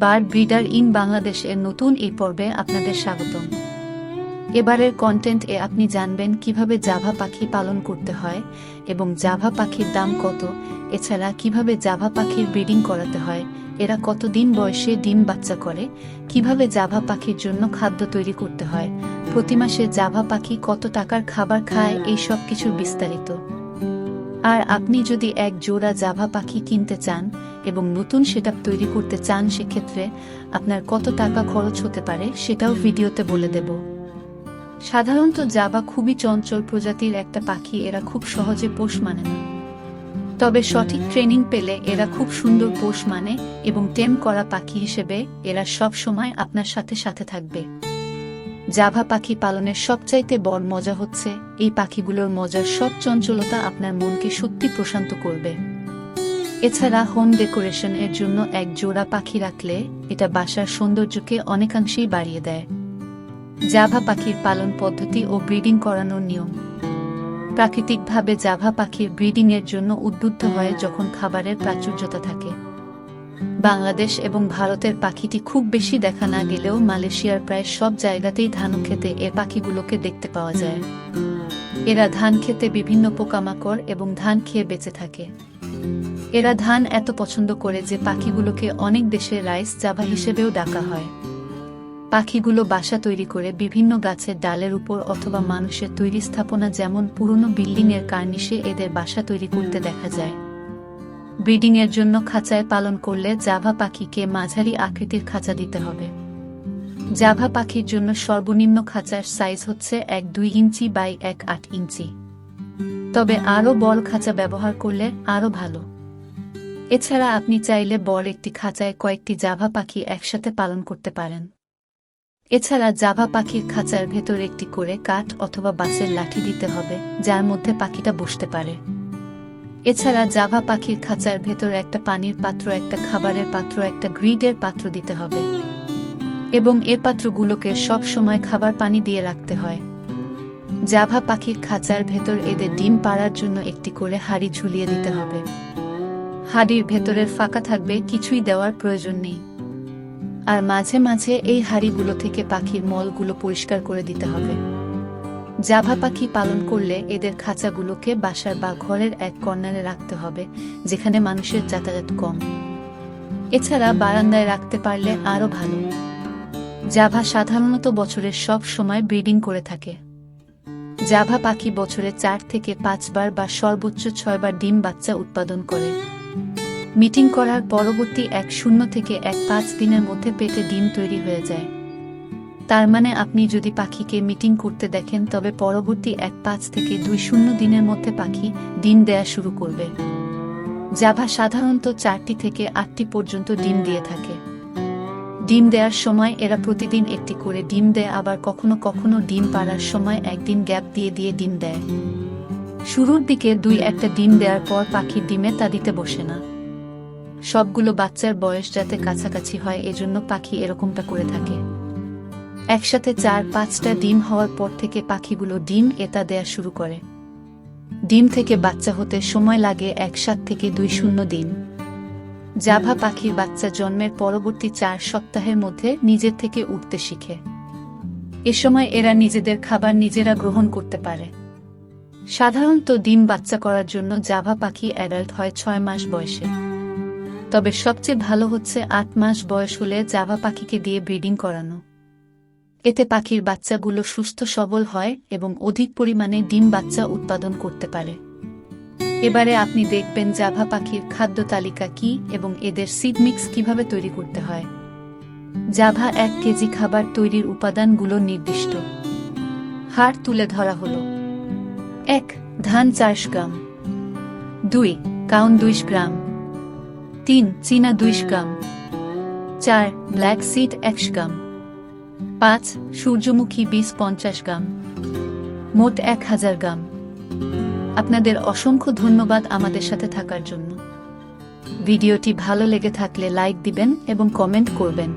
Bird breeder in Bangladesh এর নতুন এই পর্বে আপনাদের স্বাগতম। এবারের কন্টেন্ট এ আপনি জানবেন কিভাবে জাভা পাখি পালন করতে হয় এবং জাভা পাখির দাম কত, এছাড়া কিভাবে জাভা পাখির ব্রিডিং করাতে হয়, এরা কতদিন বয়সে ডিম বাচ্চা করে, কিভাবে জাভা পাখির জন্য খাদ্য তৈরি করতে হয়, প্রতি মাসে জাভা পাখি কত টাকার খাবার খায়, এই সব কিছুর বিস্তারিত। আর আপনি যদি এক জোড়া জাভা পাখি কিনতে চান এবং নতুন সেটআপ তৈরি করতে চান, সেক্ষেত্রে আপনার কত টাকা খরচ হতে পারে সেটাও ভিডিওতে বলে দেব। সাধারণত জাভা খুবই চঞ্চল প্রজাতির একটা পাখি, এরা খুব সহজে পোষ মানে না। তবে সঠিক ট্রেনিং পেলে এরা খুব সুন্দর পোষ মানে এবং টেম করা পাখি হিসেবে এরা সব সময় আপনার সাথে সাথে থাকবে। জাভা পাখি পালনের সবচাইতে বড় মজা হচ্ছে এই পাখিগুলোর মজার সব চঞ্চলতা আপনার মনকে সত্যি প্রশান্ত করবে। এছাড়া হোম ডেকোরেশন এর জন্য এক জোড়া পাখি রাখলে এটা বাসার সৌন্দর্যকে অনেকাংশেই বাড়িয়ে দেয়। জাভা পাখির পালন পদ্ধতি ও ব্রিডিং করানোর নিয়ম। প্রাকৃতিকভাবে জাভা পাখির ব্রিডিং এর জন্য উদ্বুদ্ধ হয় যখন খাবারের প্রাচুর্যতা থাকে। বাংলাদেশ এবং ভারতের পাখিটি খুব বেশি দেখা না গেলেও মালয়েশিয়ার প্রায় সব জায়গাতেই ধান খেতে এ পাখিগুলোকে দেখতে পাওয়া যায়। এরা ধান খেতে বিভিন্ন পোকামাকড় এবং ধান খেয়ে বেঁচে থাকে। এরা ধান এত পছন্দ করে যে পাখিগুলোকে অনেক দেশে রাইস জাভা হিসেবেও ডাকা হয়। পাখিগুলো বাসা তৈরি করে বিভিন্ন গাছের ডালের উপর অথবা মানুষের তৈরি স্থাপনা যেমন পুরনো বিল্ডিং এর কার্নিশে এদের বাসা তৈরি করতে দেখা যায়। ব্রিডিং এর জন্য খাঁচায় পালন করলে জাভা পাখিকে মাঝারি আকৃতির খাঁচা দিতে হবে। জাভা পাখির জন্য সর্বনিম্ন খাঁচার সাইজ হচ্ছে 1.2 ইঞ্চি বাই 1.8 ইঞ্চি। তবে আরও বড় খাঁচা ব্যবহার করলে আরও ভালো। এছাড়া আপনি চাইলে বড় একটি খাঁচায় কয়েকটি জাভা পাখি একসাথে পালন করতে পারেন। এছাড়া জাভা পাখির খাঁচার ভেতর একটি করে কাঠ অথবা বাঁশের লাঠি দিতে হবে যার মধ্যে পাখিটা বসতে পারে। এছাড়া জাভা পাখির খাঁচার ভেতর একটা পানির পাত্র, একটা খাবারের পাত্র, একটা গ্রিডের পাত্র দিতে হবে এবং এ পাত্রগুলোকে সব সময় খাবার পানি দিয়ে রাখতে হয়। জাভা পাখির খাঁচার ভেতর এদের ডিম পাড়ার জন্য একটি করে হাঁড়ি ঝুলিয়ে দিতে হবে। হাঁড়ির ভেতরের ফাঁকা থাকবে, কিছুই দেওয়ার প্রয়োজন নেই। আর মাঝে মাঝে এই হাঁড়িগুলো থেকে পাখির মলগুলো পরিষ্কার করে দিতে হবে। জাভা পাখি পালন করলে এদের খাঁচাগুলোকে বাসার বা ঘরের এক কর্নারে রাখতে হবে যেখানে মানুষের যাতায়াত কম। এছাড়া বারান্দায় রাখতে পারলে আরও ভালো। জাভা সাধারণত বছরের সব সময় ব্রিডিং করে থাকে। জাভা পাখি বছরে 4 থেকে 5 বার বা সর্বোচ্চ 6 বার ডিম বাচ্চা উৎপাদন করে। মিটিং করার পরবর্তী 1-0 থেকে 1-5 দিনের মধ্যে পেটে ডিম তৈরি হয়ে যায়। তার মানে আপনি যদি পাখিকে মিটিং করতে দেখেন তবে পরবর্তী 1-5 থেকে 2-0 দিনের মধ্যে পাখি ডিম দেয়া শুরু করবে। জাভা সাধারণত 4টি থেকে 8টি পর্যন্ত ডিম দিয়ে থাকে। ডিম দেওয়ার সময় এরা প্রতিদিন একটি করে ডিম দেয়, আবার কখনো কখনো ডিম পাড়ার সময় একদিন গ্যাপ দিয়ে দিয়ে ডিম দেয়। শুরুর দিকে 2-1টা ডিম দেওয়ার পর পাখির ডিমে তা দিতে বসে না। সবগুলো বাচ্চার বয়স যাতে কাছাকাছি হয় এজন্য পাখি এরকমটা করে থাকে। একসাথে 4-5টা ডিম হওয়ার পর থেকে পাখিগুলো ডিম এটা দেয়া শুরু করে। ডিম থেকে বাচ্চা হতে সময় লাগে 1-7 থেকে 2-0 দিন। জাভা পাখির বাচ্চা জন্মের পরবর্তী 4 সপ্তাহের মধ্যে নিজের থেকে উঠতে শিখে। এ সময় এরা নিজেদের খাবার নিজেরা গ্রহণ করতে পারে। সাধারণত ডিম বাচ্চা করার জন্য জাভা পাখি অ্যাডাল্ট হয় 6 মাস বয়সে। তবে সবচেয়ে ভালো হচ্ছে 8 মাস বয়স হলে জাভা পাখিকে দিয়ে ব্রিডিং করানো। এতে পাখির বাচ্চাগুলো সুস্থ সবল হয় এবং অধিক পরিমাণে ডিম বাচ্চা উৎপাদন করতে পারে। এবারে আপনি দেখবেন জাভা পাখির খাদ্য তালিকা কি এবং এদের সিড মিক্স কিভাবে তৈরি করতে হয়। জাভা 1 কেজি খাবার তৈরির উপাদানগুলো নির্দিষ্ট হাড় তুলে ধরা হলো। 1. ধান 4 গ্রাম। 2. কাউন 2 গ্রাম। 3. চীনা 2 গ্রাম। 4. ব্ল্যাক সিড 1 গ্রাম। 5. সূর্যমুখী বীজ 50 গ্রাম। মোট 1000 গ্রাম। আপনাদের অসংখ্য ধন্যবাদ আমাদের সাথে থাকার জন্য। ভিডিওটি ভালো লেগে থাকলে লাইক দিবেন এবং কমেন্ট করবেন।